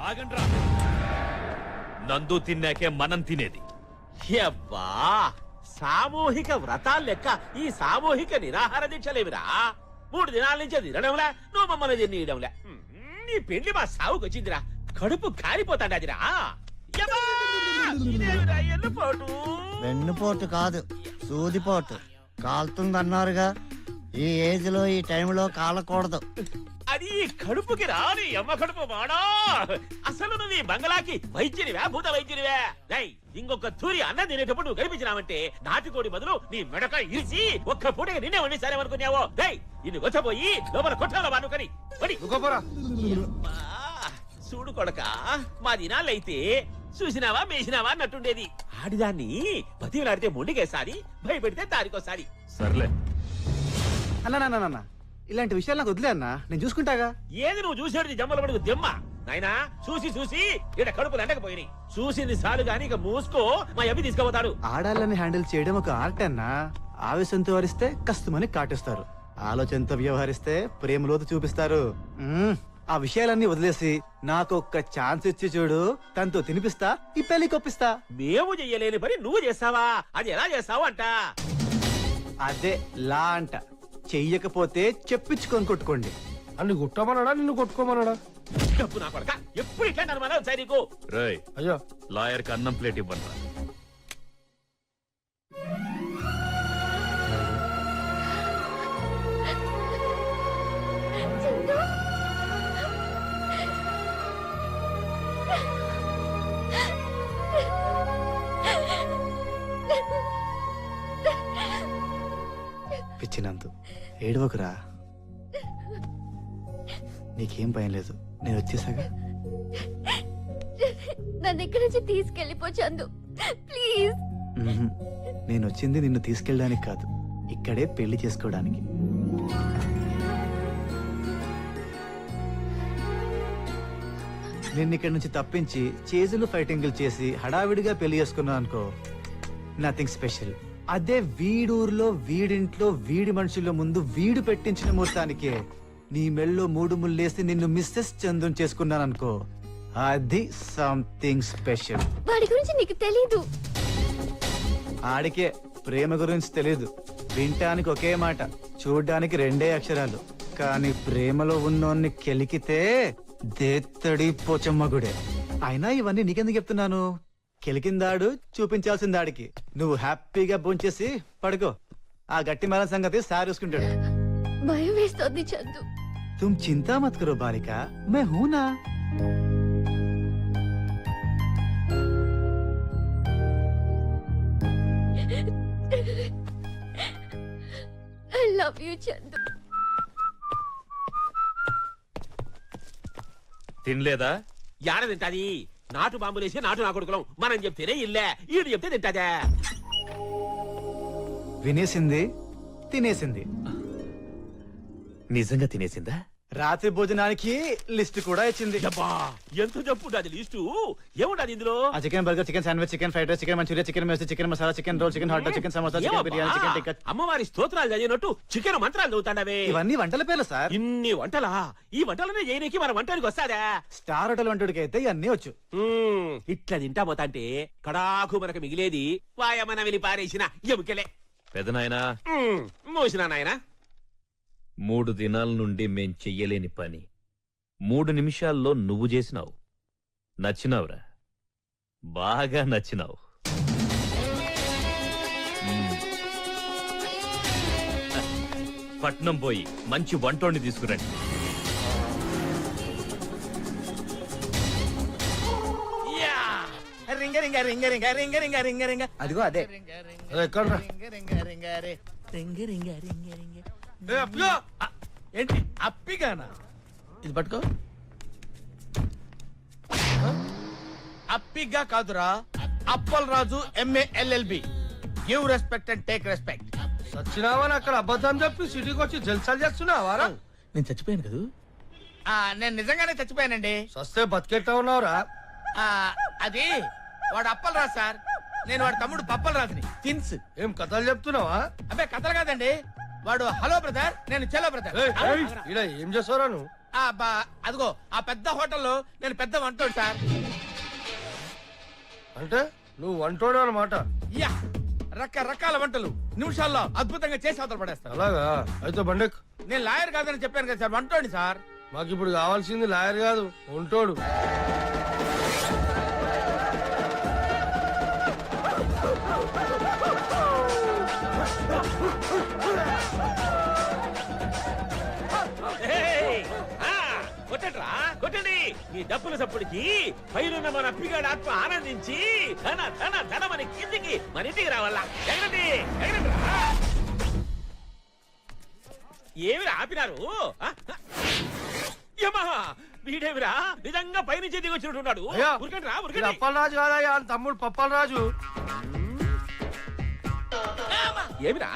ఆగండ్రా, నందు తిన్నాకే మనం తినేది. అబ్బా, సామూహిక వ్రతాలు లెక్క ఈ సామూహిక నిరాహార దీక్షలేవిరా. 3 దినాల నుంచి తినడంలా, నువ్వు మమ్మల్ని తినడంలా. నీ పెళ్లి మా సావుకు వచ్చిందిరా, కడుపు కాలిపోతాడాదిరా. వెన్నుపోటు కాదు, సూదిపోటు. కాలుతుందన్నారుగా, ఈ ఏజ్ లో ఈ టైంలో కాలకూడదు. అది కడుపుకి రాని అమ్మ కడుపు మాడా. అసలు నువ్వు ఈ బంగళాకి వైద్యునివా, భూత వైద్యునివా? ఇంకొక తూరి అన్నం తినేటప్పుడు నువ్వు కనిపించినావంటే నాటుకోడి బదులు నీ మెడక ఇరిచి ఒక్క పూటగా నిన్నే వండిసారేమనుకున్నావో. ఇన్ని వచ్చపోయి లోపల కొట్టాల వానుకని చూడు కొడక, మా దినాలైతే చూసినావా మేసినావా అన్నట్టుండేది. ఆడిదాన్ని బతిలాడితే మొండికేసారి, భయపెడితే దారికోసారి. సర్లే అన్న, ఇలాంటి విషయాలు నాకు వదిలే అన్నా, నేను చూసుకుంటాగా. ఏది నువ్వు చూసేది జమ్మల పడుకు దెమ్మ నాయనా. చూసి చూసి ఇక్కడ కడుపులు ఎండకపోయినాయి. చూసింది చాలు గాని ఇక మూసుకో, మా అబ్బి తీసుకుపోతాడు. ఆడాలని హ్యాండిల్ చేయడం ఒక ఆర్ట్ అన్నా. ఆవేశంతో వరిస్తే కష్టమని కాటేస్తారు, ఆలోచనతో వ్యవహరిస్తే ప్రేమలోతు చూపిస్తారు. ఆ విషయాలన్నీ వదిలేసి నాకు ఒక్క ఛాన్స్ ఇచ్చి చూడు, తనతో తినిపిస్తా, ఈ పెళ్లి కొప్పిస్తా. మేము చెయ్యలేని పని నువ్వు చేస్తావా? అది ఎలా చేస్తావు అంట. అదే లా అంట. చెయ్యకపోతే చెప్పించుకొని కొట్టుకోండి. అన్ని గుట్టమన్నాడా, నిన్ను కొట్టుకోమన్నాడా? డబ్బు నా కొడక, ఎప్పుడు ఇట్లా నడమాలా ఒకసారి నీకు. రేయ్, అయ్యో లాయర్ కి అన్నం ప్లేట్ ఇవ్వండి. పిచ్చినందు ఏడవకురా, నీకేం భయం లేదు, నేను వచ్చేసాగా. నన్ను ఇక్కడి నుంచి తీసుకెళ్ళిపోచందు ప్లీజ్. నేను వచ్చింది నిన్ను తీసుకెళ్ళడానికి కాదు, ఇక్కడే పెళ్లి చేసుకోవడానికి. నిన్ను ఇక్కడి నుంచి తప్పించి చేజులు ఫైటింగ్లు చేసి హడావిడిగా పెళ్లి చేసుకున్నా అనుకో, నథింగ్ స్పెషల్. అదే వీడూరులో వీడింట్లో వీడి మనుషుల ముందు వీడు పెట్టించిన ముహూర్తానికే నీ మెళ్ళో 3 ముళ్ళేసి నిన్ను మిస్సెస్ చందుని చేసుకున్నాననుకో, అది సంథింగ్ స్పెషల్. వాడి గురించి నీకు తెలీదు. ఆడికే ప్రేమ గురించి తెలీదు. వింటానికి ఒకే మాట, చూడ్డానికి 2 అక్షరాలు, కానీ ప్రేమలో ఉన్నోన్ని కెలికితే దేత్తడి పోచమ్మగుడే. అయినా ఇవన్నీ నీకెందుకు చెప్తున్నాను? కెలికిందాడు చూపించాల్సిందాడికి. నువ్వు హ్యాపీగా భోంచేసి పడుకో, ఆ గట్టి మేళ సంగతి సార్ చూసుకుంటాడు. భయం వేస్తోంది చందు. तुम चिंता मत करो बालिका, मैं हूं ना. I love you Chandu. తినలేదా? యాడ తింటాది? నాటు బాంబులేసి నాటు నా కొడుకులం. మనం చెప్తేనే ఇల్లే, ఈడు చెప్తే తింటాదా? వినేసింది, తినేసింది. నిజంగా తినేసిందా? రాత్రి భోజనానికి లిస్ట్ కూడా ఇచ్చింది. ఎంత చెప్పుంటది లిస్టు? ఏముంటది ఇందులో? Chicken burger, chicken sandwich, chicken fried rice, chicken manchurian, chicken mess, chicken masala, chicken roll, chicken hot dog, chicken samosa, chicken biryani, chicken tikka. అమ్మవారి స్తోత్రాలు చదివినట్టు చికెన్ మంత్రాలు చదువుతాండవే. ఇవన్నీ వంటల పేర్లు సార్. ఇన్ని వంటలా? ఈ వంటలనే చేయడానికి మన వంటానికి వస్తాదా? స్టార్ హోటల్ వంటడికి అయితే ఇవన్నీ వచ్చు. ఇట్లా తింటా పోతాంటే కడాకు మనకు మిగిలేది వాయమన వెలి పారేసిన ఎముకలే. పెదనాయనా, మోసిన నాయన. 3 దినాల నుండి మేం చెయ్యలేని పని 3 నిమిషాల్లో నువ్వు చేసినావు. నచ్చినావురా, బాగా నచ్చినావు. పట్నం పోయి మంచి వంటోడిని తీసుకురండి. అదిగో అదే. ఏంటి అప్పిగానా? ఇది పట్టుకో. అప్పిగా కాదురా, Appal Raju MA LLB. Give respect and take respect. సచ్చినావని అక్కడ అబద్ధం చెప్పి సిటీకి వచ్చి జల్సాలు చేస్తున్నావారా? నేను చచ్చిపోయాను కదా. నేను నిజంగానే చచ్చిపోయానండి. సస్తే బతికెట్టా ఉన్నావురా? అది వాడు అప్పల్ రాజు సార్, నేను వాడి తమ్ముడు పప్పల్ రాజుని. తిన్స్ ఏం కథలు చెప్తున్నావా? అబ్బే కథలు కాదండి, వాడు హలో బ్రదర్ నేను చలో బ్రదర్ ఈడ ఏం చేస్తారా నువ్వు? అదిగో ఆ పెద్ద హోటల్లో నేను పెద్ద వంటోడు సార్. అంటే నువ్వు వంటోడు అన్నమాట. యా రకరకాల వంటలు నిమిషాల్లో అద్భుతంగా చేసి అవతల పడేస్తాను. అలాగా అయితే బండెక్. నేను లాయర్ కాదని చెప్పాను కదా సార్, వంటోడి సార్. మాకు ఇప్పుడు కావాల్సింది లాయర్ కాదు, వంటోడు. ఏయ్! ఆ, కొట్టండ్రా, కొట్టండి. ఈ డప్పుల సప్పుడికి పైనున్న మన అప్పిగాడు ఆత్మ ఆనందించి ధన ధన ధనమని కిందికి మన ఇంటికి రావాలా. ఎగరండి, ఎగరండిరా. ఏమిరా ఆపినారు? ఆ? యమా, వీడేమిరా నిజంగా పైనుంచి దిగి వచ్చినట్టున్నాడు. అయ్యా, ఉరకండి రా, ఇది ఉరకండి. అప్పలరాజు కాదయ్యా, వాళ్ళ తమ్ముడు పప్పలరాజు. ఏమిరా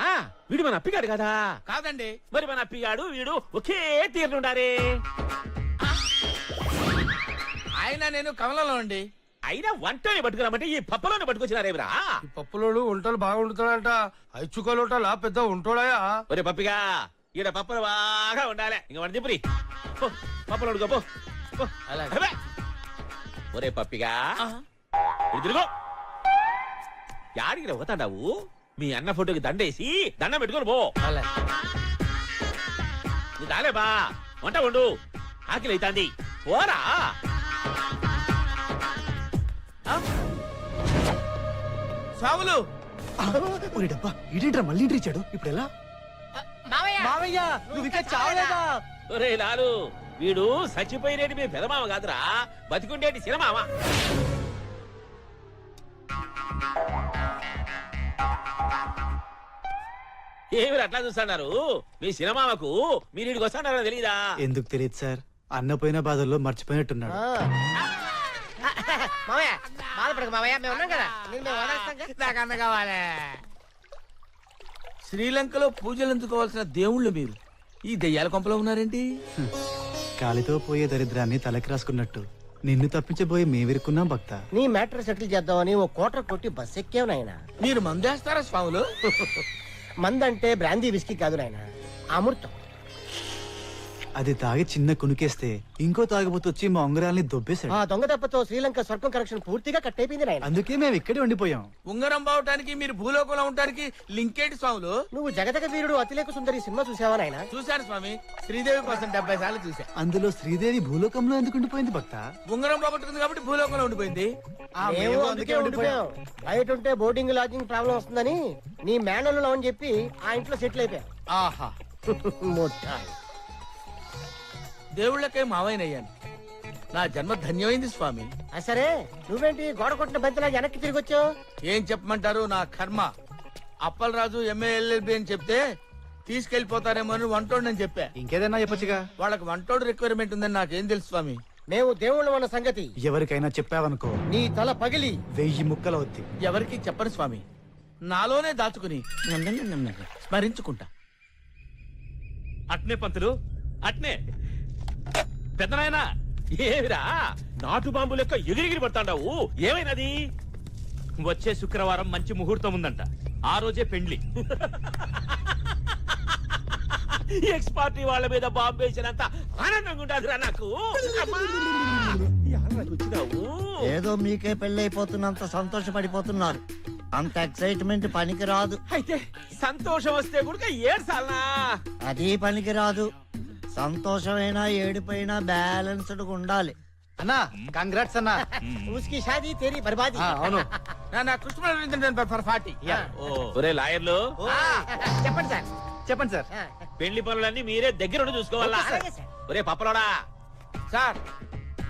వీడు మన అప్పిగాడు కదా? కాదండి. మరి మన అప్పిగాడు వీడు ఒకే తీరునుండారే. ఆయన నేను కమలంలో అండి. అయినా వంటని పట్టుకురామంటే ఈ పప్పలోనే పట్టుకొచ్చినారేమిరా? ఈ పప్పులోడు వంటలు బాగా వండుతాడంట. ఐచుకలోటలా పెద్ద వంటోడయా. ఒరే పప్పిగా, ఈడ పప్పలు బాగా ఉండాలి. ఇంక వాడి దిప్పురి పప్పలు అడుగు పో. పో. అబ్బే. ఒరే పప్పిగా, ఇటు తిరుగు. యాడికి పోతాడావు? మీ అన్న ఫోటోకి దండేసి దండం పెట్టుకొని పో. నీ దాలే బా, వంట వండు, ఆకలి అవుతాంది. పోరా. సాములు డబ్బా ఇదేంట్రా మళ్ళీ ఇంటి ఇచ్చాడు ఇప్పుడు ఎలా? మావయ్య నువ్వు ఇంకా చావలేదా? ఒరే లాలు, వీడు చచ్చిపోయినేటి మీ పెదమామ కాదురా, బతికుండేటి సినమామ. ఏమిరు అట్లా చూస్తున్నారు? మీ సినమామకు మీరు ఇడికి వస్తున్నారో తెలీదా? ఎందుకు తెలియదు సార్, అన్నపోయిన బాధల్లో మర్చిపోయినట్టున్నాడు. మావయ్య బాధపడకు మావయ్య, మేము ఉన్నాం కదా, నిన్ను మేము వదిలేస్తాంగా. నాకు అన్న కావాలి. శ్రీలంకలో పూజలు ఎందుకోవాల్సిన దేవుళ్ళు మీరు ఈ దెయ్యాల కొంపలో ఉన్నారేంటి? కాలితో పోయే దరిద్రాన్ని తలకి రాసుకున్నట్టు నిన్ను తప్పించబోయి మేవిరుకున్నాం భక్త. నీ మ్యాటర్ సెటిల్ చేద్దామని ఓ కోటర్ కొట్టి బస్ ఎక్కావు నాయన. మీరు మందేస్తారా స్వాములు? మందంటే బ్రాందీ విస్కీ కాదు నాయన, అమృతం. అది తాగి చిన్న కునుకేస్తే ఇంకో తాగబోతు వచ్చి మా ఉంగరాల్ని దొబ్బేశాడు. ఆ దొంగ దెబ్బతో శ్రీలంక స్వర్గం కనెక్షన్ పూర్తిగా కట్ అయిపోయింది నాయన. అందుకే మేము ఇక్కడే ఉండిపోయాం. ఉంగరం బావటానికి మీరు భూలోకంలో ఉండటానికి లింకేటి స్వాములు? నువ్వు జగదగ వీరుడు అతిలేక సుందరి సినిమా చూసావా నాయన? చూశాను స్వామి, శ్రీదేవి కోసం 70 సార్లు చూసా. అందులో శ్రీదేవి భూలోకంలో ఎందుకు ఉండిపోయింది భక్త? ఉంగరం బాగుంటుంది కాబట్టి భూలోకంలో ఉండిపోయింది. మేము అందుకే ఉండిపోయాం. బయట ఉంటే బోర్డింగ్ లాడ్జింగ్ ప్రాబ్లం వస్తుందని నీ మేనల్లో అని చెప్పి ఆ ఇంట్లో సెటిల్ అయిపోయాం. ఆహా, ముఠాయి. దేవుళ్ళకే మావైనయ్యాను. నా జన్మ ధన్యమైంది స్వామి. సరే నువ్వేంటి గోడ కొట్టిన బంతిలా వెనక్కి తిరిగి వచ్చావు? ఏం చెప్పమంటారు, నా కర్మ. అప్పలరాజు MALLB అని చెప్తే తీసుకెళ్లిపోతారేమో అని వంటోడు చెప్పా. ఇంకేదైనా చెప్పొచ్చుగా. వాళ్ళకి వంటోడు రిక్వైర్మెంట్ ఉందని నాకేం తెలుసు స్వామి. మేము దేవుళ్ళం అన్న సంగతి ఎవరికైనా చెప్పావనుకో నీ తల పగిలి 1000 ముక్కలవుద్ది. ఎవరికి చెప్పను స్వామి, నాలోనే దాచుకుని స్మరించుకుంటా. అట్నే పంతులు, అట్నే. పెద్దనాయనా, ఏమిరా నాటు బాంబు లెక్క ఎగిరిగిరి పడతాండావు? ఏమైనది? వచ్చే శుక్రవారం మంచి ముహూర్తం ఉందంట, ఆ రోజే పెండ్లి. ఎక్స్ పార్టీ వాళ్ళ మీద బాంబు వేసినంత ఆనందంగా ఉండాదిరా నాకు. అమ్మా! యాడకి వచ్చినావు? ఏదో మీకే పెళ్ళైపోతున్నంత సంతోషపడిపోతున్నారు. అంత ఎక్సైట్మెంట్ పనికి రాదు. అయితే సంతోషం వస్తే కూడా ఏడ్సాలనా? అది పనికి రాదు. సంతోషమైనా ఏడుపైనా బ్యాలెన్స్డ్ ఉండాలి. అన్నా కంగ్రాట్స్ అన్నా. ఉస్కి షాదీ తేరీ బర్బాదీ. అవును. నా కృష్ణ ఫర్ 40. ఒరే లాయర్లు, చెప్పండి సార్. చెప్పండి సార్. పెళ్లి పనులన్నీ మీరే దగ్గరుండి చూసుకోవాలా? అలాగే సార్. ఒరే పప్పలోడా, సార్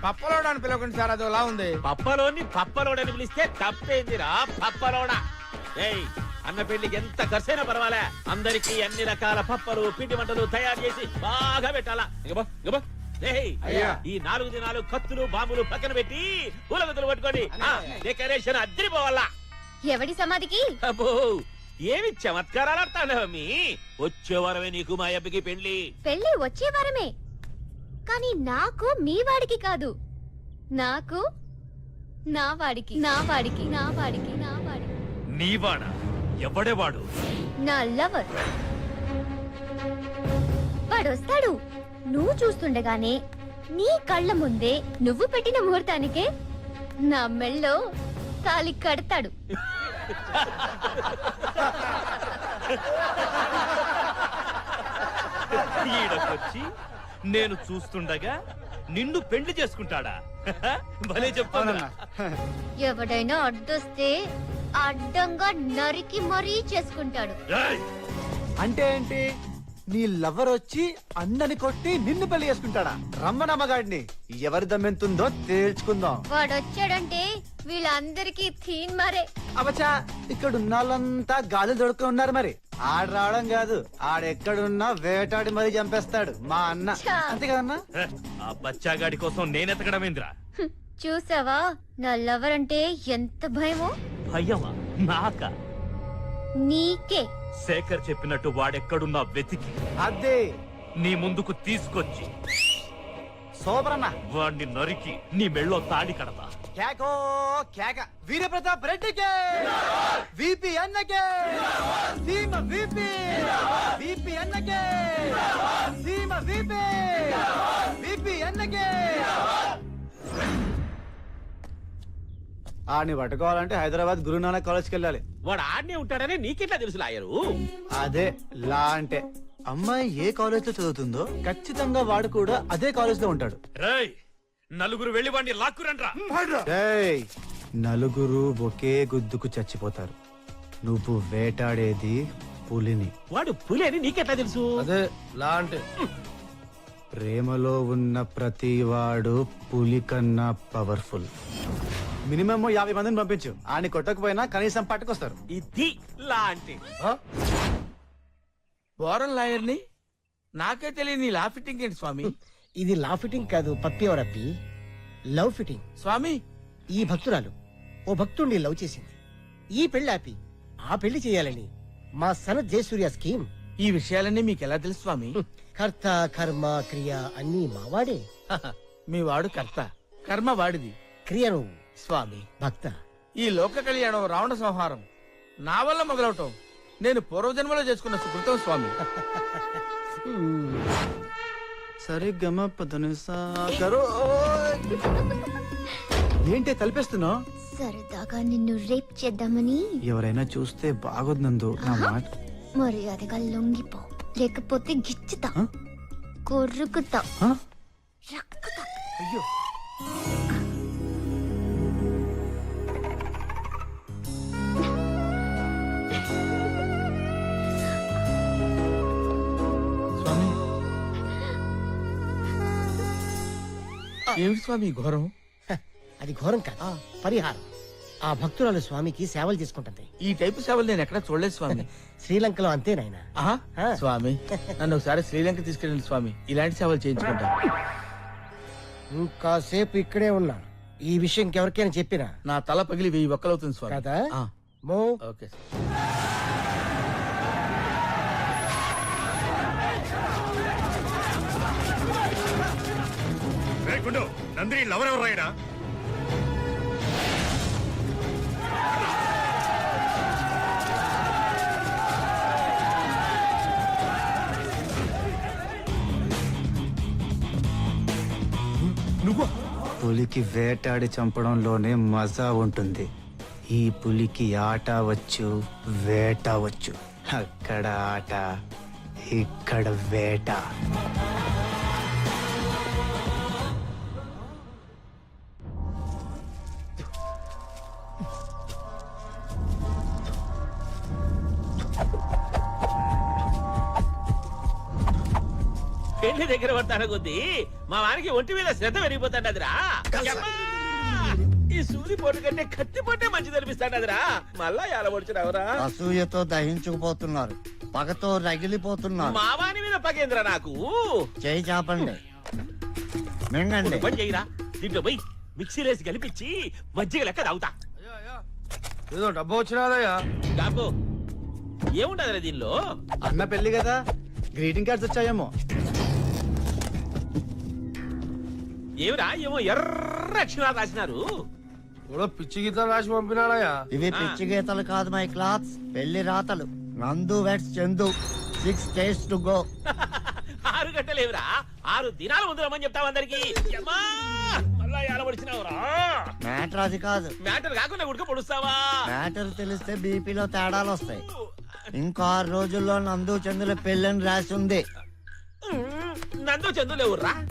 పప్పలోడు అని పిలవకండి సార్, అదోలా ఉంది. పప్పలోడని పిలిస్తే తప్పేందిరా పప్పలోడా? ఏయ్, అన్న పెళ్లికి ఎంత ఖర్చైనా పర్వాలే, అందరికీ అన్ని రకాల పప్పలు పిండి వంటలు తయారు చేసి బాగా పెట్టాలా. ఇగబో, ఇగబో. ఏయ్, అయ్యా. ఈ 4 దినాలు కత్తులు బాంబులు పక్కన పెట్టి పూలగతులు పట్టుకోండి. డెకరేషన్ అద్దరిపోవాలా. ఎవడి సమాధికి? అబ్బో, ఏమి చమత్కారాలు ఆడతాడమ్మీ. వచ్చే వారమే నీకు మా అబ్బకి పెళ్లి. పెళ్లి వచ్చే వారమే, కానీ నాకు మీ వాడికి కాదు, నాకు నా వాడికి, నా వాడికి, నా వాడికి, నా వాడికి. నీవాడా? ఎవడేవాడు? నా లవర్. వాడొస్తాడు. నువ్వు చూస్తుండగానే నీ కళ్ళ ముందే నువ్వు పెట్టిన ముహూర్తానికే నా మెళ్ళో తాలి కడతాడు. ఈడకొచ్చి నేను చూస్తుండగా నిన్ను పెళ్లి చేసుకుంటాడా? భలే చెప్తాను. ఎవడైనా అడ్డొస్తే అడ్డంగా నరికి మరీ చేసుకుంటాడు. అంటే ఏంటి? నీ లవర్ వచ్చి అన్నని కొట్టి నిన్ను పెళ్లి చేసుకుంటాడా? రమ్మనమ్మగాడిని, ఎవరి దమ్మెంతుందో తేల్చుకుందాం. వాడొచ్చాడంటే వీళ్ళందరికీ తీన్ మరే. అవచా, ఇక్కడ ఉన్న వాళ్ళంతా గాలి దొడుకుని ఉన్నారు. మరి ఆడ రావడం కాదు, ఆడెక్కడున్నా వేటాడి మరీ చంపేస్తాడు మా అన్న. ఛా. అంతే కదన్నా? ఆ బచ్చాగాడి కోసం నేనెతకడమేంద్రా? హ్మ్. చూసావా నా లవర్ అంటే ఎంత భయమో? భయమా? నాకా? నీకే. శేఖర్ చెప్పినట్టు వాడెక్కడున్నా వెతికి అదే నీ ముందుకు తీసుకొచ్చి సూపరన్నా. వాడిని నరికి నీ మెళ్ళో తాడి కడతా. కేకో కేక. వీరప్రతాప్ రెడ్డికే, విపి అన్నకే, సీమ విపి, విపి అన్నకే, సీమ విపి, విపి అన్నకే. ఆడిని పట్టుకోవాలంటే హైదరాబాద్ గురునానక్ కాలేజ్కి వెళ్ళాలి. వాడు ఆడనే ఉంటాడని నీకెట్లా తెలుసు లాయరు? అదే లా అంటే. అమ్మాయి ఏ కాలేజ్ లో చదువుతుందో ఖచ్చితంగా వాడు కూడా అదే కాలేజ్ లో ఉంటాడు. రేయ్, నలుగురు వెళ్ళి వాడిని లాక్కురండ్రా. ఏయ్, నలుగురు ఒకే గుద్దుకు చచ్చిపోతారు. నువ్వు వేటాడేది పులిని. వాడు పులి అని నీకెట్లా తెలుసు? అదే లా అంటే. ప్రేమలో ఉన్న ప్రతి వాడు పులి కన్నా పవర్ఫుల్. మినిమం 50 మందిని పంపించు. ఆని కొట్టకపోయినా కనీసం పట్టుకొస్తారు. ఇది లా అంటే. ఫారెన్ లాయర్ని నాకే తెలియని లా ఫిట్టింగ్ ఏంటి స్వామి? ఇది లా ఫిట్టింగ్ కాదు పప్పి అవరప్పి, లవ్ ఫిట్టింగ్. స్వామి, ఈ భక్తురాలు ఓ భక్తుడిని లవ్ చేసింది. ఈ పెళ్లి ఆపి ఆ పెళ్లి చేయాలని మా సనత్ జయసూర్య స్కీమ్. ఈ విషయాలన్నీ మీకు ఎలా తెలుసు స్వామి? కర్త కర్మ క్రియ అన్నీ మావాడే. మీ వాడు కర్త, కర్మ వాడిది. క్రియ నువ్వు స్వామి, భక్త. ఈ లోక కళ్యాణం, రావణ సంహారం నా వల్ల మొదలవటం నేను పూర్వజన్మలో చేసుకున్న సుకృతం స్వామి. సరిగమ ఏంటి తలిపేస్తున్నావు? సరదాగా నిన్ను రేప్ చేద్దామని. ఎవరైనా చూస్తే బాగోద్నందు నా మాట. మర్యాదగా లొంగిపో, లేకపోతే గిచ్చుతా, ఆ? కొరుకుతా, ఆ? రక్కుతా. అయ్యో, స్వామి, ఏమిటి స్వామి ఈ ఘోరం? అది ఘోరం కాదు, పరిహారం. ఆ భక్తురాలు స్వామికి సేవలు తీసుకుంటుంది. ఈ టైపు సేవలు నేను ఎక్కడ చూడలేదు స్వామి. శ్రీలంకలో అంతే నాయన. ఆహా, ఆ. స్వామి నన్ను ఒకసారి శ్రీలంక తీసుకెళ్ళండి స్వామి. ఇలాంటి సేవలు చేయించుకుంటా. ఇంకాసేపు ఇక్కడే ఉన్నా ఈ విషయం ఎవరికైనా చెప్పినా నా తల పగిలి 1000 ఒక్కలవుతుంది స్వామి. కదా. ఆ, మో ఓకే. నందిని లవరెవరు రాయడా? పులికి వేటాడి చంపడంలోనే మజా ఉంటుంది. ఈ పులికి ఆట వచ్చు, వేట వచ్చు. అక్కడ ఆట, ఇక్కడ వేట. పెళ్లి దగ్గర పడతాను కొద్దీ మా వానికి ఒంటి మీద శ్రద్ధ పెరిగిపోతాడదిరా. ఈ సూది పోటు కంటే కత్తి పోటే మంచిది అనిపిస్తాడదిరా. మళ్ళా ఎలా పొడిచినవరా? అసూయతో దహించుకుపోతున్నారు, పగతో రగిలిపోతున్నారు. మా వాని మీద పగేంద్ర నాకు. చేయి చాపండి, మింగండి. పని చేయరా, దీంట్లో పోయి మిక్సీలేసి కలిపించి మజ్జిగ లెక్క తాగుతా. ఏదో డబ్బు వచ్చినాదయ్యా. డాబు ఏముంటదిరా దీనిలో? అన్న పెళ్లి కదా, గ్రీటింగ్ కార్డ్స్ వచ్చాయేమో. ఏమిరా ఏమో ఎర్ర అక్షరాలు రాసినారు. కూడా పిచ్చి గీతం రాసి పంపినాడయ్యా. ఇవి పిచ్చి గీతలు కాదు, మై క్లాత్స్, పెళ్లి రాతలు. నందు vets Chandu, 6 days to go. 6 గంటలేవురా 6 దినాలు ముందు రమ్మని చెప్తావు అందరికి మళ్ళా ఎలవడిచినావురా మ్యాటర్ అది కాదు. మ్యాటర్ కాకుండా ఉడక పొడుస్తావా మ్యాటర్ తెలిస్తే బీపీలో తేడాలు వస్తాయి. ఇంకో 6 రోజుల్లో నందు చందుల పెళ్ళని రాసి ఉంది. నందు చందులేవురా